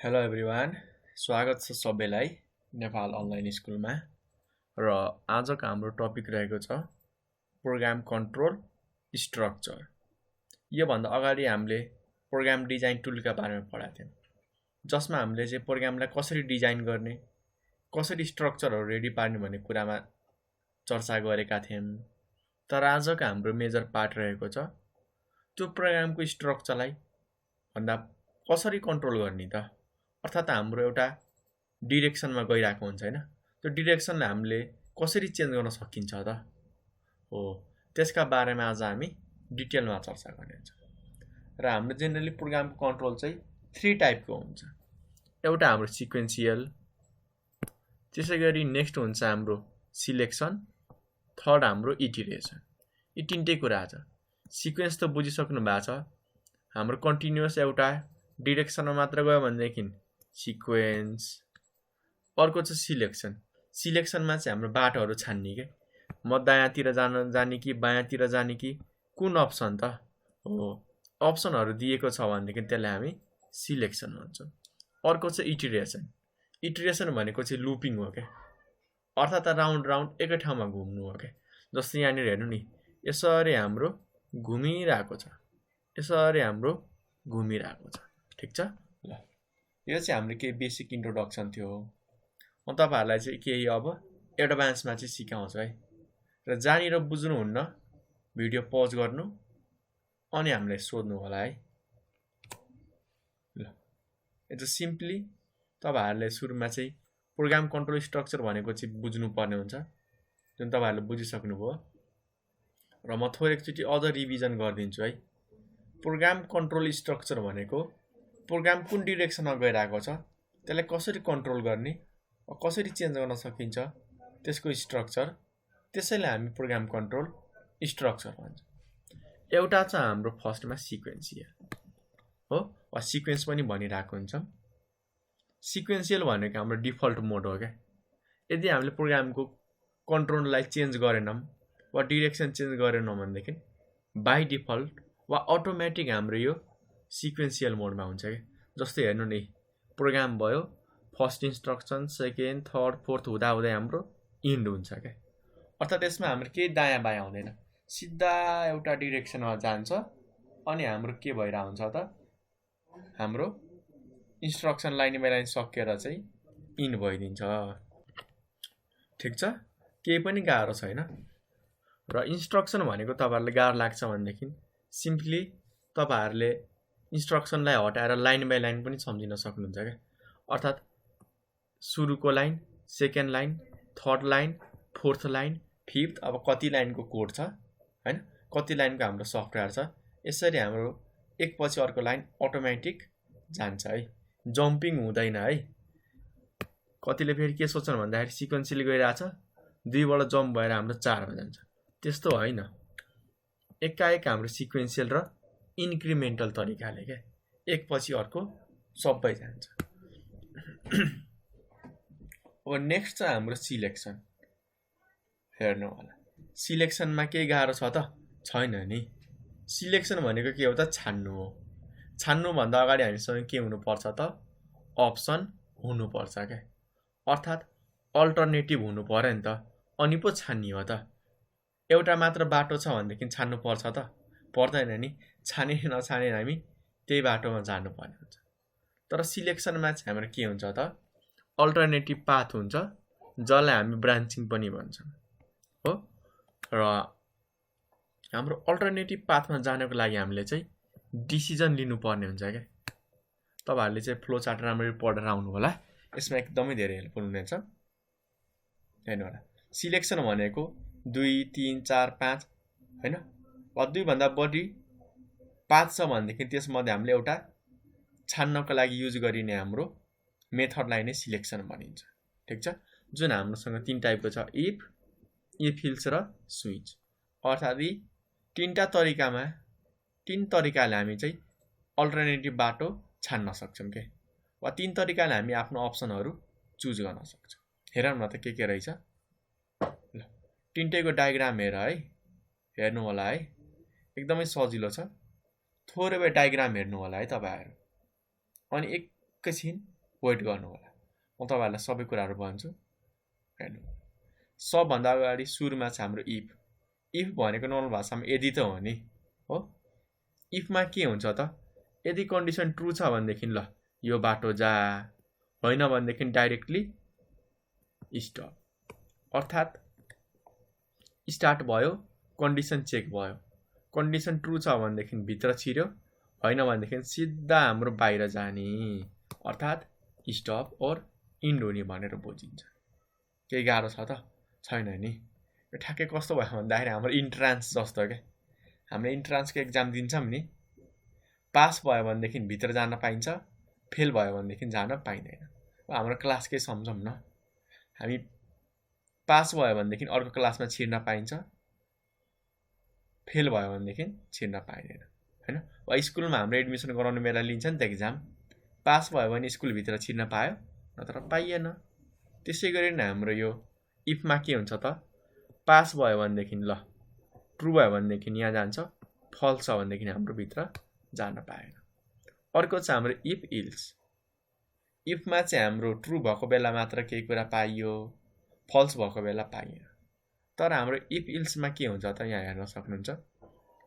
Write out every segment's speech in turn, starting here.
Hello everyone, स्वागत छ सबैलाई नेपाल अनलाइन स्कुलमा। र आजको हाम्रो टपिक रहेको छ प्रोग्राम कन्ट्रोल स्ट्रक्चर। योभन्दा अगाडि हामीले प्रोग्राम डिजाइन टुलका बारेमा पढाएको थियौँ, जसमा हामीले चाहिँ प्रोग्रामलाई कसरी डिजाइन गर्ने, कसरी स्ट्रक्चरहरू रेडी पार्ने भन्ने कुरामा चर्चा गरेका थियौँ। तर आजको हाम्रो मेजर पार्ट रहेको छ त्यो प्रोग्रामको स्ट्रक्चरलाई भन्दा कसरी कन्ट्रोल गर्ने त, अर्थात् हाम्रो एउटा डिरेक्सनमा गइरहेको हुन्छ हैन, त्यो डिरेक्सनलाई हामीले कसरी चेन्ज गर्न सकिन्छ त हो, त्यसका बारेमा आज हामी डिटेलमा चर्चा गर्नेछौँ। र हाम्रो जेनरली प्रोग्रामको कन्ट्रोल चाहिँ 3 टाइपको हुन्छ। एउटा हाम्रो सिक्वेन्सियल, त्यसै गरी नेक्स्ट हुन्छ हाम्रो सिलेक्सन, थर्ड हाम्रो इटिरेसन। यी तीनटै कुरा छ। सिक्वेन्स त बुझिसक्नु भएको छ, हाम्रो कन्टिन्युअस एउटा डिरेक्सनमा मात्र गयो भनेदेखि सिक्वेन्स। अर्को छ सिलेक्सन। सिलेक्सनमा चाहिँ हाम्रो बाटोहरू छान्ने के, म दायाँतिर जाने कि बायाँतिर जाने कि कुन अप्सन त हो, अप्सनहरू दिएको छ भनेदेखि त्यसलाई हामी सिलेक्सन भन्छौँ। अर्को छ इटिरेसन। इटिरेसन भनेको चाहिँ लुपिङ हो क्या, अर्थात् राउन्ड राउन्ड एकै ठाउँमा घुम्नु हो क्या। जस्तै यहाँनिर हेर्नु नि, यसरी हाम्रो घुमिरहेको छ, यसरी हाम्रो घुमिरहेको छ, ठिक छ। ल, यो चाहिँ हाम्रो केही बेसिक इन्ट्रोडक्सन थियो। म तपाईँहरूलाई चाहिँ केही अब एडभान्समा चाहिँ सिकाउँछु है। र जहाँनिर बुझ्नुहुन्न भिडियो पज गर्नु अनि हामीलाई सोध्नु होला है। ल, यो चाहिँ सिम्पली तपाईँहरूले सुरुमा चाहिँ प्रोग्राम कन्ट्रोल स्ट्रक्चर भनेको चाहिँ बुझ्नुपर्ने हुन्छ, जुन तपाईँहरूले बुझिसक्नुभयो। र म थोरै एकचोटि अझ रिभिजन गरिदिन्छु है। प्रोग्राम कन्ट्रोल स्ट्रक्चर भनेको प्रोग्राम कुन डिरेक्सनमा गइरहेको छ त्यसलाई कसरी कन्ट्रोल गर्ने, कसरी चेन्ज गर्न सकिन्छ त्यसको स्ट्रक्चर, त्यसैले हामी प्रोग्राम कन्ट्रोल स्ट्रक्चर भन्छौँ। एउटा छ हाम्रो फर्स्टमा सिक्वेन्सियल हो, वा सिक्वेन्स पनि भनिरहेको हुन्छ। सिक्वेन्सियल भनेको हाम्रो डिफल्ट मोड हो क्या। यदि हामीले प्रोग्रामको कन्ट्रोललाई चेन्ज गरेनौँ वा डिरेक्सन चेन्ज गरेनौँ भनेदेखि बाई डिफल्ट वा अटोमेटिक हाम्रो यो सिक्वेन्सियल मोडमा हुन्छ क्या। जस्तै हेर्नु नि, प्रोग्राम भयो, first instruction, second, third, fourth हुँदा हुँदै हाम्रो इन्ड हुन्छ क्या। अर्थात् यसमा हाम्रो केही दायाँ बायाँ हुँदैन, सिधा एउटा डिरेक्सनमा जान्छ अनि हाम्रो के भइरहेको हुन्छ त, हाम्रो इन्स्ट्रक्सन लाइन बाई लाइन सकिएर चाहिँ इन्ड भइदिन्छ, ठिक छ। केही पनि गाह्रो छैन। र इन्स्ट्रक्सन भनेको तपाईँहरूलाई गाह्रो लाग्छ भनेदेखि सिम्पली तपाईँहरूले इन्स्ट्रक्सनलाई हटाएर लाइन बाई लाइन पनि सम्झिन सक्नुहुन्छ क्या। अर्थात् सुरुको line, second line, third line, fourth line, fifth, अब कति लाइनको कोड छ हैन, कति लाइनको हाम्रो सफ्टवेयर छ, यसरी हाम्रो एकपछि अर्को लाइन अटोमेटिक जान्छ है, जम्पिङ हुँदैन है। कतिले फेरि के सोच्छन् भन्दाखेरि सिक्वेन्सियली गइरहेछ, 2बाट जम्प भएर हाम्रो 4मा जान्छ, त्यस्तो होइन। एकाएक हाम्रो सिक्वेन्सियल र इन्क्रिमेन्टल तरिकाले क्या, एकपछि अर्को सबै जान्छ। अब नेक्स्ट छ हाम्रो सिलेक्सन। हेर्नु होला, सिलेक्सनमा केही गाह्रो छ त छैन नि। सिलेक्सन भनेको के हो त, छान्नु हो। छान्नुभन्दा अगाडि हामीसँग के हुनुपर्छ त, अप्सन हुनुपर्छ क्या। अर्थात् अल्टरनेटिभ हुनु पर्यो नि त, अनि पो छान्ने हो त। एउटा मात्र बाटो छ भनेदेखि छान्नु पर्छ त, पर्दैन नि। छाने नछाने हामी त्यही बाटोमा जानुपर्ने हुन्छ। तर सिलेक्सनमा चाहिँ हाम्रो के हुन्छ त, अल्टरनेटिभ पाथ हुन्छ, जसलाई हामी ब्रान्चिङ पनि भन्छौँ हो। र हाम्रो अल्टरनेटिभ पाथमा जानको लागि हामीले चाहिँ डिसिजन लिनुपर्ने हुन्छ क्या। तपाईँहरूले चाहिँ फ्लो चार्ट राम्ररी पढेर आउनु होला, यसमा एकदमै धेरै हेल्पफुल हुनेछ। हेर्नु होला, सिलेक्सन भनेको 2, 3, 4, 5 होइन, वा 2भन्दा बढी 5 छ भनेदेखि त्यसमध्ये हामीले एउटा छान्नको लागि युज गरिने हाम्रो मेथडलाई नै सिलेक्सन भनिन्छ, ठिक छ। जुन हाम्रोसँग 3 टाइपको छ, इफ इल्स र स्विच। अर्थात् यी 3टा तरिकामा 3 तरिकाले हामी चाहिँ अल्टरनेटिभ बाटो छान्न सक्छौँ के, वा 3 तरिकाले हामी आफ्नो अप्सनहरू चुज गर्न सक्छौँ। हेरौँ न त के रहेछ। ल, 3टैको डायग्राम हेर है, हेर्नु होला है, एकदमै सजिलो छ। थोरै भए डायग्राम हेर्नु होला है तपाईँहरू, अनि एकैछिन वेट गर्नु होला, म तपाईहरुलाई सबै कुराहरु भन्छु। हेर्नु, सबभन्दा अगाडि सुरुमा छ हाम्रो इफ। इफ भनेको नर्मल भाषामा यदि त हो नि, हो? इफमा के हुन्छ त? यदि कन्डिसन ट्रु छ भनेदेखि ल यो बाटो जा, होइन भनेदेखि डाइरेक्टली स्टप। अर्थात स्टार्ट भयो, कन्डिसन चेक भयो। कन्डिसन ट्रु छ भनेदेखि भित्र छिर्यो, होइन भनेदेखि सिधा हाम्रो बाहिर जाने, अर्थात स्टप और इन्ड हुने भनेर बुझिन्छ। केही गाह्रो छ त? छैन नि। यो ठ्याक्कै कस्तो भयो भन्दाखेरि हाम्रो इन्ट्रान्स जस्तो के। हामीले इन्ट्रान्सको एक्जाम दिन्छौँ नि, पास भयो भनेदेखि भित्र जान पाइन्छ, फेल भयो भनेदेखि जान पाइँदैन। हाम्रो क्लासकै सम्झौँ न, हामी पास भयो भनेदेखि अर्को क्लासमा छिर्न पाइन्छ, फेल भयो भनेदेखि छिर्न पाइँदैन, हैन? वा स्कुलमा हाम्रो एडमिसन गराउने बेला लिन्छ नि त एक्जाम, पास भयो भने स्कुलभित्र छिर्न पायो, नत्र पाइएन। त्यसै गरी नै हाम्रो यो इफमा के हुन्छ त? पास भयो भनेदेखि ल ट्रु भयो भनेदेखि यहाँ जान्छ, फल्स छ भनेदेखि हाम्रो भित्र जान पाएन। अर्को छ हाम्रो इफ इल्स। इफमा चाहिँ हाम्रो ट्रु भएको बेला मात्र केही कुरा पाइयो, फल्स भएको बेला पाइएन। तर हाम्रो इफ इल्समा के हुन्छ त? यहाँ हेर्न सक्नुहुन्छ,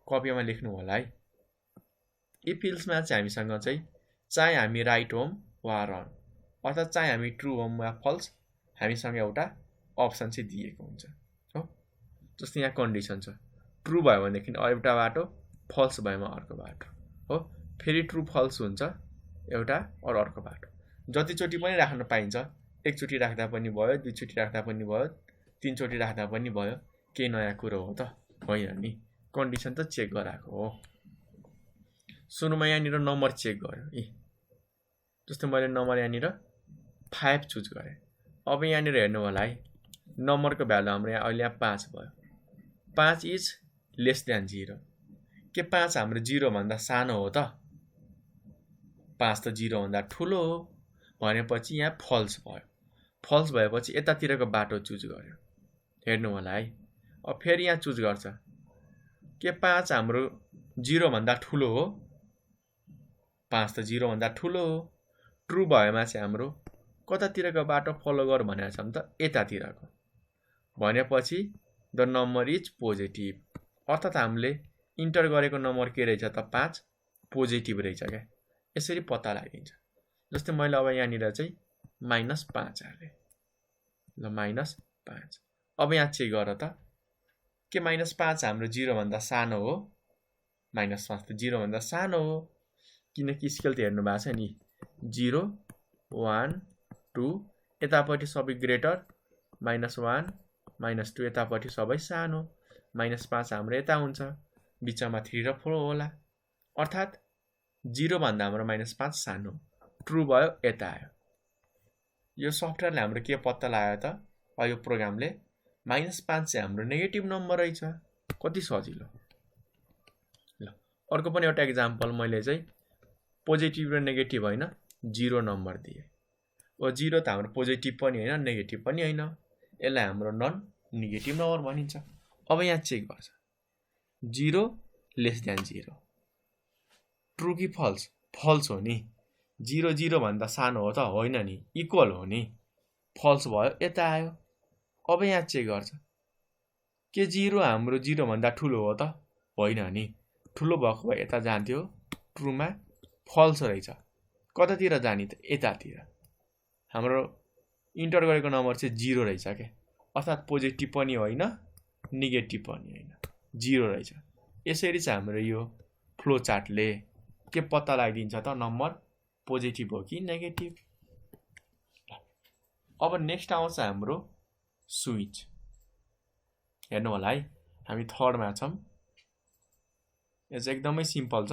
कपीमा लेख्नु होला है। इफ इल्समा चाहिँ हामीसँग चाहिँ चाहे हामी राइट होम वा रन, अर्थात चाहे हामी ट्रु होम वा फल्स, हामीसँग एउटा अप्सन चाहिँ दिएको हुन्छ, हो? जस्तै यहाँ कन्डिसन छ, ट्रु भयो भनेदेखि एउटा बाटो, फल्स भएमा अर्को बाटो, हो? फेरि ट्रु फल्स हुन्छ एउटा और अर्को बाटो। जतिचोटि पनि राख्न पाइन्छ, एकचोटि राख्दा पनि भयो, दुईचोटि राख्दा पनि भयो, तीनचोटि राख्दा पनि भयो। केही नयाँ कुरो हो त? होइन नि, कन्डिसन त चेक गराएको हो। सुरुमा यहाँनिर नम्बर चेक गर्यो, जस्तै मैले नम्बर यहाँनिर 5 चुज गरेँ। अब यहाँनिर हेर्नु होला है, नम्बरको भ्यालु हाम्रो यहाँ अहिले 5 भयो। 5 इज लेस देन 0। के 5 हाम्रो 0 भन्दा सानो हो त? 5 त 0 भन्दा ठुलो हो भनेपछि यहाँ फल्स भयो। फल्स भएपछि यतातिरको बाटो चुज गर्यो। हेर्नु होला है, अब फेरि यहाँ चुज गर्छ, के 5 हाम्रो 0 भन्दा ठुलो हो? 5 त 0 भन्दा ठुलो हो। ट्रु भएमा चाहिँ हाम्रो कतातिरको बाटो फलो गर भनेको छ त? यतातिरको। भनेपछि द नम्बर इज पोजिटिभ। अर्थात हामीले इन्टर गरेको नम्बर के रहेछ त? 5 पोजिटिभ रहेछ क्या। यसरी पत्ता लगाइदिन्छ। जस्तै मैले अब यहाँनिर चाहिँ -5 हालेँ, ल -5। अब यहाँ चेक गर त, के -5 हाम्रो 0 भन्दा सानो हो? -5 त 0 भन्दा सानो हो, किनकि स्केल त हेर्नु भएको छ नि, 0 1 2, यतापट्टि सबै ग्रेटर, -1 -2 यतापट्टि सबै सानो, -5 हाम्रो यता हुन्छ, बिचमा 3 र 4 होला। अर्थात 0 भन्दा हाम्रो -5 सानो, ट्रु भयो, यता आयो। यो सफ्टवेयरले हाम्रो के पत्ता लगायो त? यो प्रोग्रामले -5 चाहिँ हाम्रो नेगेटिभ नम्बर रहेछ। कति सजिलो। ल अर्को पनि एउटा एक्जाम्पल मैले चाहिँ पोजिटिभ र नेगेटिभ होइन 0 नम्बर दिएँ। 0 त हाम्रो पोजिटिभ पनि होइन, नेगेटिभ पनि होइन, यसलाई हाम्रो नन नेगेटिभ नम्बर भनिन्छ। अब यहाँ चेक गर्छ, 0 लेस देन 0, ट्रु कि फल्स? फल्स हो नि। 0 0 भन्दा सानो हो त? होइन नि, इक्वल हो नि, फल्स भयो, यता आयो। अब यहाँ चेक गर्छ, के 0 हाम्रो 0 भन्दा ठुलो हो त? होइन नि, ठुलो भएको भए यता जान्थ्यो, ट्रुमा फल्स रहेछ। कतातिर जाने त? यतातिर। हाम्रो इन्टर गरेको नम्बर चाहिँ 0 रहेछ क्या। अर्थात् पोजिटिभ पनि होइन, नेगेटिभ पनि होइन, 0 रहेछ। यसरी चाहिँ हाम्रो यो फ्लो चार्टले के पत्ता लगाइदिन्छ त? नम्बर पोजिटिभ हो कि नेगेटिभ। अब नेक्स्ट आउँछ हाम्रो स्विच। हेर्नु होला है, हामी थर्डमा छौँ। यो चाहिँ एकदमै सिम्पल छ,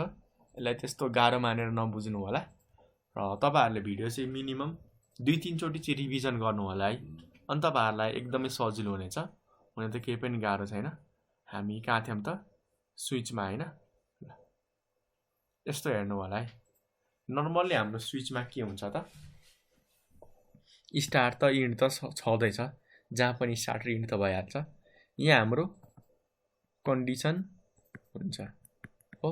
यसलाई त्यस्तो गाह्रो मानेर नबुझ्नु होला। र तपाईहरुले भिडियो चाहिँ मिनिमम 2-3 चोटि चाहिँ रिभिजन गर्नु होला है, अनि तपाईहरुलाई एकदमै सजिलो हुनेछ। हुन त केही पनि गाह्रो छैन। हामी कहाँ थियौं त? स्विचमा हैन। यस्तो हेर्नु होला है, नर्मल्ली हाम्रो स्विचमा के हुन्छ त? स्टार्ट त इन्ड त छँदैछ, जहाँ पनि स्टार्ट र इन्ड त भइहाल्छ। यहाँ हाम्रो कन्डिसन हुन्छ हो,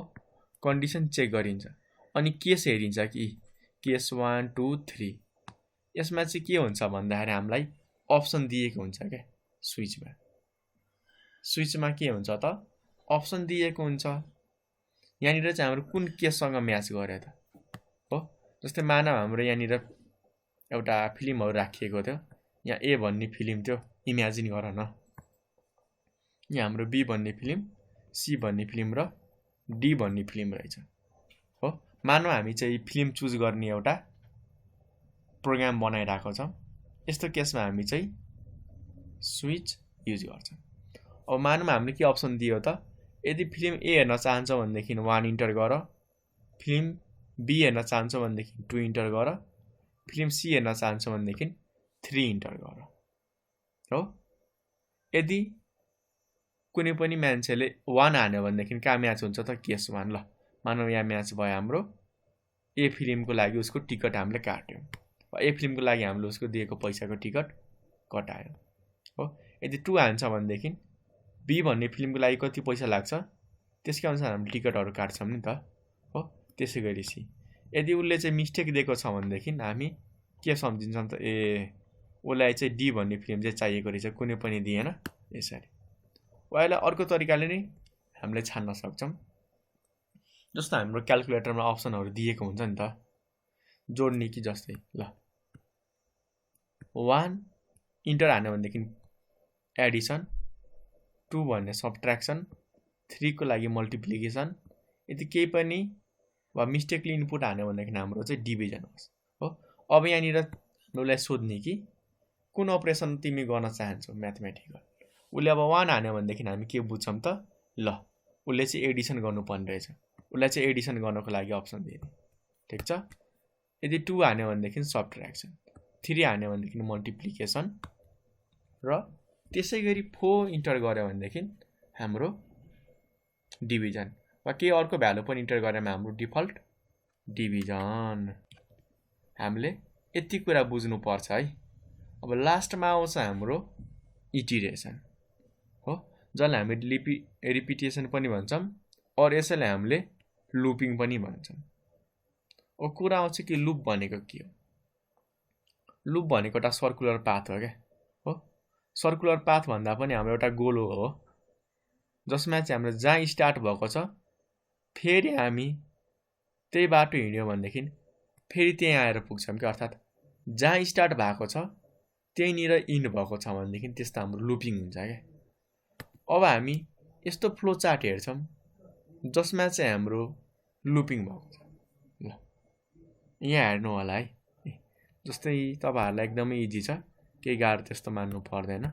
कन्डिसन चेक गरिन्छ, अनि केस हेरिन्छ कि केस 1 2 3 यसमा चाहिँ के हुन्छ भन्दाखेरि हामीलाई अप्सन दिएको हुन्छ क्या स्विचमा के हुन्छ त अप्सन दिएको हुन्छ। यहाँनिर चाहिँ हाम्रो कुन केससँग म्याच गरे त हो। जस्तै मानव हाम्रो यहाँनिर एउटा फिल्महरू राखिएको थियो। यहाँ ए भन्ने फिल्म थियो, इमेजिन गर न। यहाँ हाम्रो बी भन्ने फिल्म, सी भन्ने फिल्म र डी भन्ने फिल्म रहेछ हो। मानव हामी चाहिँ फिल्म चुज गर्ने एउटा प्रोग्राम बनाइरहेको छौँ। यस्तो केसमा हामी चाहिँ स्विच युज गर्छौँ। अब मानव हामीले के अप्सन दियो त, यदि फिल्म ए हेर्न चाहन्छौ भनेदेखि 1 इन्टर गर, फिल्म बी हेर्न चाहन्छौ भनेदेखि 2 इन्टर गर, फिल्म सी हेर्न चाहन्छौ भनेदेखि 3 इन्टर गर हो। यदि कुनै पनि मान्छेले 1 हान्यो भनेदेखि कहाँ म्याच हुन्छ त, केस 1। ल मानव यहाँ म्याच भयो हाम्रो। ए फिल्मको लागि उसको टिकट हामीले काट्यौँ। ए फिल्मको लागि हामीले उसको दिएको पैसाको टिकट कटायो हो। यदि 2 हान्छ भनेदेखि बी भन्ने फिल्मको लागि कति पैसा लाग्छ त्यसकै अनुसार हामीले टिकटहरू काट्छौँ नि त हो। त्यसै गरी सी, यदि उसले चाहिँ मिस्टेक दिएको छ भनेदेखि हामी के सम्झिन्छौँ त, ए उसलाई चाहिँ डी भन्ने फिल्म चाहिँ चाहिएको रहेछ, कुनै पनि दिएन। यसरी यसलाई अर्को तरिकाले नै हामीले छान्न सक्छौँ। जस्तो हाम्रो क्याल्कुलेटरमा अप्सनहरू दिएको हुन्छ नि त, जोड्ने कि जस्तै ल 1 इन्टर हान्यो भनेदेखि एडिसन, 2 भन्ने सब्ट्र्याक्सन, 3 को लागि मल्टिप्लिकेसन। यदि केही पनि वा मिस्टेकली इनपुट हान्यो भनेदेखि हाम्रो चाहिँ डिभिजन होस् हो। अब यहाँनिर उसलाई सोध्ने कि कुन अपरेसन तिमी गर्न चाहन्छौ म्याथमेटिकल। उसले अब 1 हान्यो भनेदेखि हामी के बुझ्छौँ त, ल उसले चाहिँ एडिसन गर्नुपर्ने रहेछ, उसलाई चाहिँ एडिसन गर्नको लागि अप्सन दिने, ठिक छ। यदि 2 हान्यो भनेदेखि सब्ट्र्याक्सन, 3 हान्यो भनेदेखि मल्टिप्लिकेसन र त्यसै गरी 4 इन्टर गर्यो भनेदेखि हाम्रो डिभिजन वा केही अर्को भ्यालु पनि इन्टर गरेमा हाम्रो डिफल्ट डिभिजन। हामीले यति कुरा बुझ्नुपर्छ है। अब लास्टमा आउँछ हाम्रो इटिरेसन हो, जसलाई हामी रिपिटेसन पनि भन्छौँ और यसैलाई हामीले लुपिङ पनि भन्छौँ। अब कुरा आउँछ कि लुप भनेको के हो। लुप भनेको एउटा सर्कुलर पाथ हो क्या हो। सर्कुलर पाथ भन्दा पनि हाम्रो एउटा गोलो हो, जसमा चाहिँ हाम्रो जहाँ स्टार्ट भएको छ फेरि हामी त्यही बाटो हिँड्यो भनेदेखि फेरि त्यहीँ आएर पुग्छौँ कि। अर्थात् जहाँ स्टार्ट भएको छ त्यहीँनिर इन्ड भएको छ भनेदेखि त्यस्तो हाम्रो लुपिङ हुन्छ क्या। अब हामी यस्तो फ्लो चार्ट हेर्छौँ जसमा चाहिँ हाम्रो लुपिङ भएको छ। ल यहाँ हेर्नु होला है, जस्तै तपाईँहरूलाई एकदमै इजी छ, केही गाह्रो त्यस्तो मान्नु पर्दैन।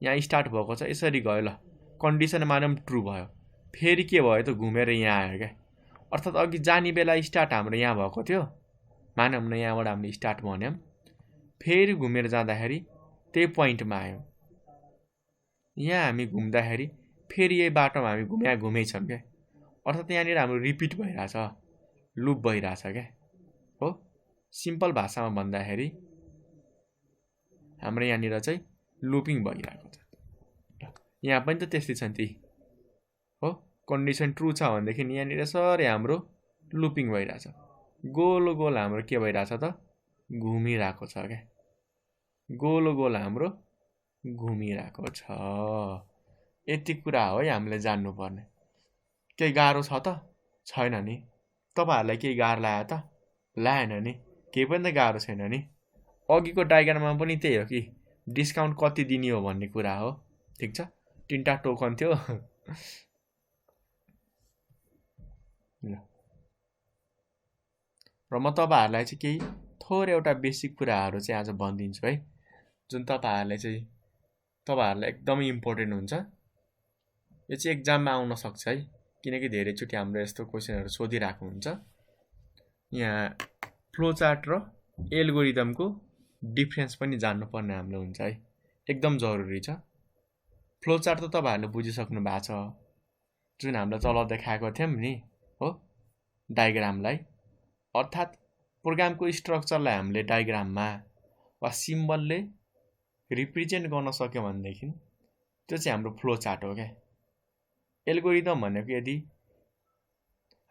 यहाँ स्टार्ट भएको छ, यसरी गयो। ल कन्डिसन मानौँ ट्रु भयो, फेरि के भयो त घुमेर यहाँ आयो क्या। अर्थात् अघि जाने बेला स्टार्ट हाम्रो यहाँ भएको थियो, मानौँ न यहाँबाट हामीले स्टार्ट भन्यौँ, फेरि घुमेर जाँदाखेरि त्यही पोइन्टमा आयौँ। यहाँ हामी घुम्दाखेरि फेरि यही बाटोमा हामी घुमेछौँ क्या। अर्थात् यहाँनिर हाम्रो रिपिट भइरहेछ, लुप भइरहेछ क्या हो। सिम्पल भाषामा भन्दाखेरि हाम्रो यहाँनिर चाहिँ लुपिङ भइरहेको छ। यहाँ पनि त त्यस्तै छ नि हो। कन्डिसन ट्रु छ भनेदेखि यहाँनिर सर हाम्रो लुपिङ भइरहेछ, गोलो गोल हाम्रो के भइरहेछ त घुमिरहेको छ क्या। गोलो गोल हाम्रो घुमिरहेको छ। यति कुरा हो है हामीले जान्नुपर्ने। केही गाह्रो छ त छैन नि। तपाईँहरूलाई केही गाह्रो लाग्यो त लागेन नि, केही पनि त गाह्रो छैन नि। अघिको डायग्राममा पनि त्यही हो कि डिस्काउन्ट कति दिने हो भन्ने कुरा हो, ठिक छ। 3टा टोकन थियो। र म तपाईँहरूलाई चाहिँ केही थोरै एउटा बेसिक कुराहरू चाहिँ आज भनिदिन्छु है, जुन तपाईँहरूलाई एकदमै इम्पोर्टेन्ट हुन्छ। यो चाहिँ एक्जाममा आउन सक्छ है, किनकि धेरैचोटि हाम्रो यस्तो क्वेसनहरू सोधिरहेको हुन्छ। यहाँ फ्लो चार्ट र एल्गोरिदमको डिफ्रेन्स पनि जान्नुपर्ने हाम्रो हुन्छ है, एकदम जरुरी छ। फ्लो चार्ट त तपाईँहरूले बुझिसक्नु भएको छ, जुन हामीले तल देखाएको थियौँ नि हो डायग्रामलाई। अर्थात् प्रोग्रामको स्ट्रक्चरलाई हामीले डायग्राममा वा सिम्बलले रिप्रेजेन्ट गर्न सक्यो भनेदेखि त्यो चाहिँ हाम्रो फ्लो चार्ट हो क्या। एल्गोरिदम भनेको यदि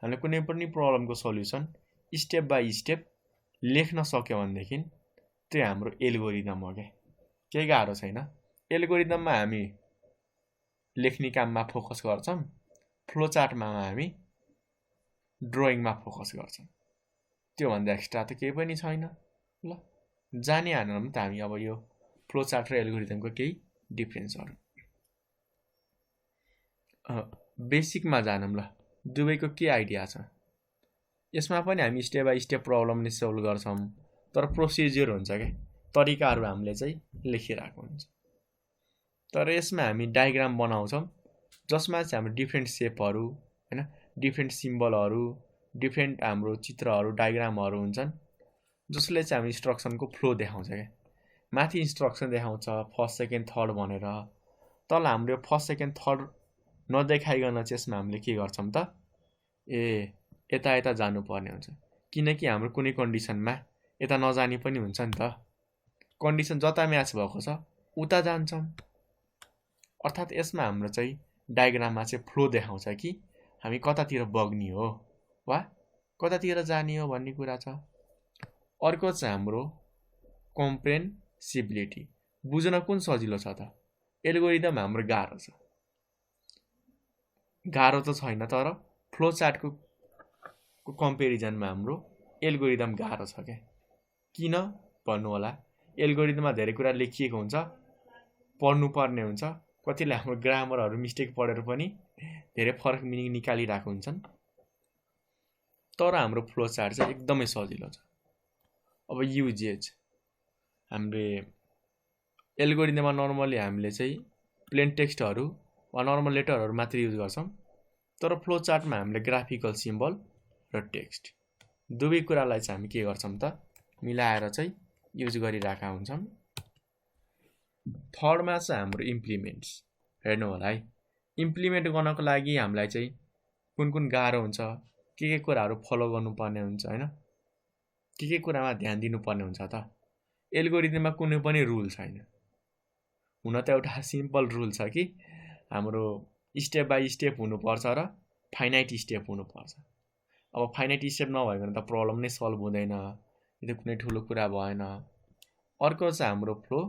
हामीले कुनै पनि प्रब्लमको सल्युसन स्टेप बाई स्टेप लेख्न सक्यो भनेदेखि त्यो हाम्रो एल्गोरिदम हो क्या, केही गाह्रो छैन। एल्गोरिदममा हामी लेख्ने काममा फोकस गर्छौँ, फ्लो चार्टमा हामी ड्रइङमा फोकस गर्छौँ। त्योभन्दा एक्स्ट्रा त केही पनि छैन। ल जानिहाल्नु त हामी अब यो फ्लो चार्ट र एल्गोरिदमको केही डिफ्रेन्सहरू। बेसिकमा जानौँ ल, दुवैको के आइडिया छ। यसमा पनि हामी स्टेप बाई स्टेप प्रब्लम नै सल्भ गर्छौँ, तर प्रोसिजर हुन्छ क्या, तरिकाहरू हामीले चाहिँ लेखिरहेको हुन्छ। तर यसमा हामी डायग्राम बनाउँछौँ जसमा चाहिँ हाम्रो डिफ्रेन्ट सेपहरू हैन, डिफ्रेन्ट सिम्बलहरू, डिफ्रेन्ट हाम्रो चित्रहरू, डायग्रामहरू हुन्छन् जसले चाहिँ हामी इन्स्ट्रक्सनको फ्लो देखाउँछ क्या। माथि इन्स्ट्रक्सन देखाउँछ फर्स्ट सेकेन्ड थर्ड भनेर, तल हाम्रो फर्स्ट सेकेन्ड थर्ड नदेखाइकन चाहिँ यसमा हामीले के गर्छौँ त, यता यता जानुपर्ने हुन्छ, किनकि हाम्रो कुनै कन्डिसनमा यता नजाने पनि हुन्छ नि त। कन्डिसन जता म्याच भएको छ उता जान्छौँ। अर्थात् यसमा हाम्रो चाहिँ डायग्राममा चाहिँ फ्लो देखाउँछ कि हामी कतातिर बग्ने हो वा कतातिर जाने हो भन्ने कुरा छ। अर्को चाहिँ हाम्रो कम्प्रेन्सिबिलिटी, बुझ्न कुन सजिलो छ त। एल्गोरिदम हाम्रो गाह्रो छ, गाह्रो त छैन, तर फ्लो चार्टको कम्पेरिजनमा हाम्रो एल्गोरिदम गाह्रो छ क्या। किन भन्नु होला, एल्गोरिदममा धेरै कुरा लेखिएको हुन्छ, पढ्नुपर्ने हुन्छ, कतिले हाम्रो ग्रामरहरू मिस्टेक पढेर पनि धेरै फरक मिनिङ निकालिरहेको हुन्छन्। तर हाम्रो फ्लो चार्ट चाहिँ एकदमै सजिलो छ। अब युजेज, हामीले एल्गोरिदममा नर्मली हामीले चाहिँ प्लेन टेक्स्टहरू वा नर्मल लेटरहरू मात्र युज गर्छौँ, तर फ्लो चार्टमा हामीले ग्राफिकल सिम्बल र टेक्स्ट दुवै कुरालाई चाहिँ हामी के गर्छौँ त, मिलाएर चाहिँ युज गरिरहेका हुन्छौँ। थर्डमा चाहिँ हाम्रो इम्प्लिमेन्ट्स, हेर्नु होला है, इम्प्लिमेन्ट गर्नको लागि हामीलाई चाहिँ कुन कुन गाह्रो हुन्छ, के कुराहरू फलो गर्नुपर्ने हुन्छ हैन, के कुरामा ध्यान दिनुपर्ने हुन्छ त। एल्गोरिदममा कुनै पनि रुल छैन। हुन त एउटा सिम्पल रुल छ कि हाम्रो स्टेप बाई स्टेप हुनुपर्छ र फाइनाइट स्टेप हुनुपर्छ। अब फाइनाइट स्टेप नभइकन त प्रब्लम नै सल्भ हुँदैन, यो त कुनै ठुलो कुरा भएन। अर्को चाहिँ हाम्रो फ्लो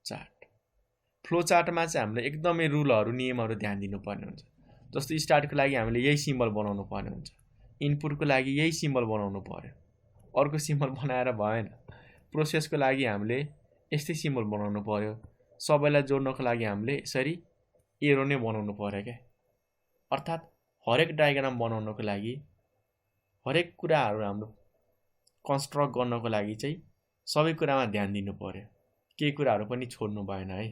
चार्ट। फ्लो चार्टमा चाहिँ हामीले एकदमै रुलहरू, नियमहरू ध्यान दिनुपर्ने हुन्छ। जस्तो स्टार्टको लागि हामीले यही सिम्बल बनाउनु पर्ने हुन्छ, इनपुटको लागि यही सिम्बल बनाउनु पर्यो, अर्को सिम्बल बनाएर भएन। प्रोसेसको लागि हामीले यस्तै सिम्बल बनाउनु पर्यो, सबैलाई जोड्नको लागि हामीले यसरी एरो नै बनाउनु पर्यो क्या। अर्थात् हरेक डायग्राम बनाउनको लागि, हरेक कुराहरू हाम्रो कन्स्ट्रक्ट गर्नको लागि चाहिँ सबै कुरामा ध्यान दिनु पर्यो, केही कुराहरू पनि छोड्नु भएन है।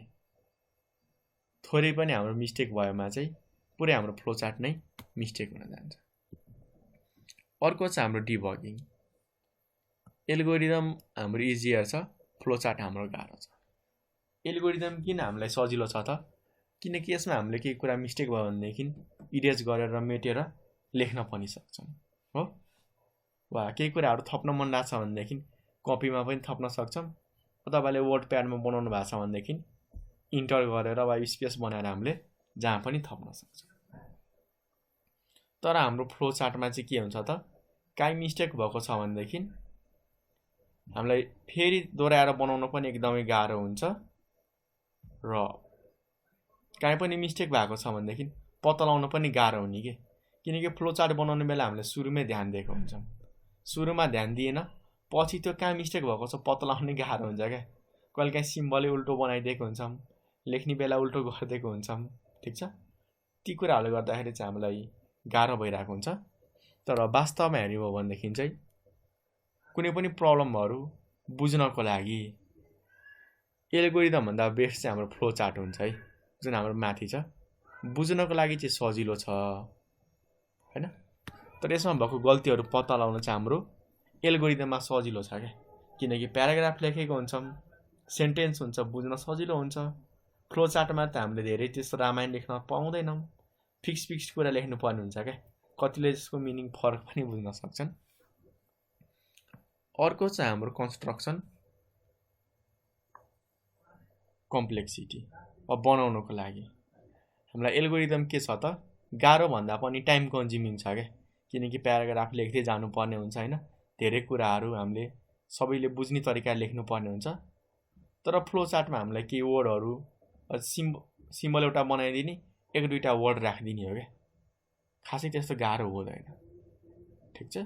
थोरै पनि हाम्रो मिस्टेक भएमा चाहिँ पुरै हाम्रो फ्लो चार्ट नै मिस्टेक हुन जान्छ। अर्को चाहिँ हाम्रो डिबगिङ। एल्गोरिदम हाम्रो इजियर छ, फ्लो चार्ट हाम्रो गाह्रो छ। एल्गोरिदम किन हामीलाई सजिलो छ त, किनकि यसमा हामीले केही कुरा मिस्टेक भयो भनेदेखि इरेज गरेर मेटेर लेख्न पनि सक्छौँ हो, वा केही कुराहरू थप्न मन लाग्छ भनेदेखि कपीमा पनि थप्न सक्छौँ। तपाईँले वर्ड प्याडमा बनाउनु भएको छ भनेदेखि इन्टर गरेर वा स्पेस बनाएर हामीले जहाँ पनि थप्न सक्छौँ। तर हाम्रो फ्लो चार्टमा चाहिँ के हुन्छ त, काहीँ मिस्टेक भएको छ भनेदेखि हामीलाई फेरि दोहोऱ्याएर बनाउन पनि एकदमै गाह्रो हुन्छ, र काहीँ पनि मिस्टेक भएको छ भनेदेखि पत्ता लगाउन पनि गाह्रो हुने के। किनकि फ्लो चार्ट बनाउने बेला हामीले सुरुमै ध्यान दिएको हुन्छौँ, सुरुमा ध्यान दिएन पछि त्यो कहाँ मिस्टेक भएको छ पत्ता लगाउनै गाह्रो हुन्छ क्या। कहिलेकाहीँ सिम्बलै उल्टो बनाइदिएको हुन्छौँ, लेख्ने बेला उल्टो गरिदिएको हुन्छौँ, ठिक छ। ती कुराहरूले गर्दाखेरि चाहिँ हामीलाई गाह्रो भइरहेको हुन्छ। तर वास्तवमा हेर्ने हो भनेदेखि चाहिँ कुनै पनि प्रब्लमहरू बुझ्नको लागि एल्गोरिदमभन्दा बेस्ट चाहिँ हाम्रो फ्लो चार्ट हुन्छ है, जुन हाम्रो माथि छ। बुझ्नको लागि चाहिँ सजिलो छ हैन, तर यसमा भएको गल्तीहरू पत्ता लगाउन चाहिँ हाम्रो एल्गोरिदममा सजिलो छ क्या। किनकि प्याराग्राफ लेखेको हुन्छौँ, सेन्टेन्स हुन्छ, बुझ्न सजिलो हुन्छ। फ्लो चार्टमा त हामीले धेरै त्यस्तो रामायण लेख्न पाउँदैनौँ, फिक्स कुरा लेख्नु पर्ने हुन्छ क्या। कतिले यसको मिनिङ फरक पनि बुझ्न सक्छन्। अर्को चाहिँ हाम्रो कन्स्ट्रक्सन कम्प्लेक्सिटी। अब बनाउनको लागि हामीलाई एल्गोरिदम के छ त, गाह्रो भन्दा पनि टाइम कन्ज्युमिङ छ क्या। किनकि प्याराग्राफ लेख्दै जानुपर्ने हुन्छ हैन, धेरै कुराहरू हामीले सबैले बुझ्ने तरिकाले लेख्नुपर्ने हुन्छ। तर फ्लो चार्टमा हामीलाई केही वर्डहरू सिम्बल एउटा बनाइदिने, एक दुईवटा वर्ड राखिदिने हो क्या, खासै त्यस्तो गाह्रो हुँदैन। ठिक छ,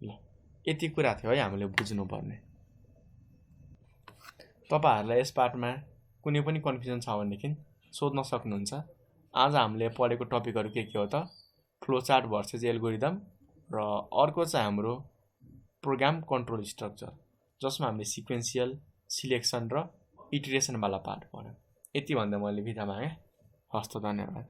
ल यति कुरा थियो है हामीले बुझ्नुपर्ने। तपाईँहरूलाई यस पार्टमा कुनै पनि कन्फ्युजन छ भनेदेखि सोध्न सक्नुहुन्छ। आज हामीले पढेको टपिकहरू के हो त, फ्लो चार्ट भर्सेस एल्गोरिदम, र अर्को चाहिँ हाम्रो प्रोग्राम कन्ट्रोल स्ट्रक्चर, जसमा हामीले सिक्वेन्सियल, सिलेक्सन र इटरेसनवाला पार्ट पढ्यौँ। यति भन्दा मैले बिदा मागेँ। हस्त, धन्यवाद।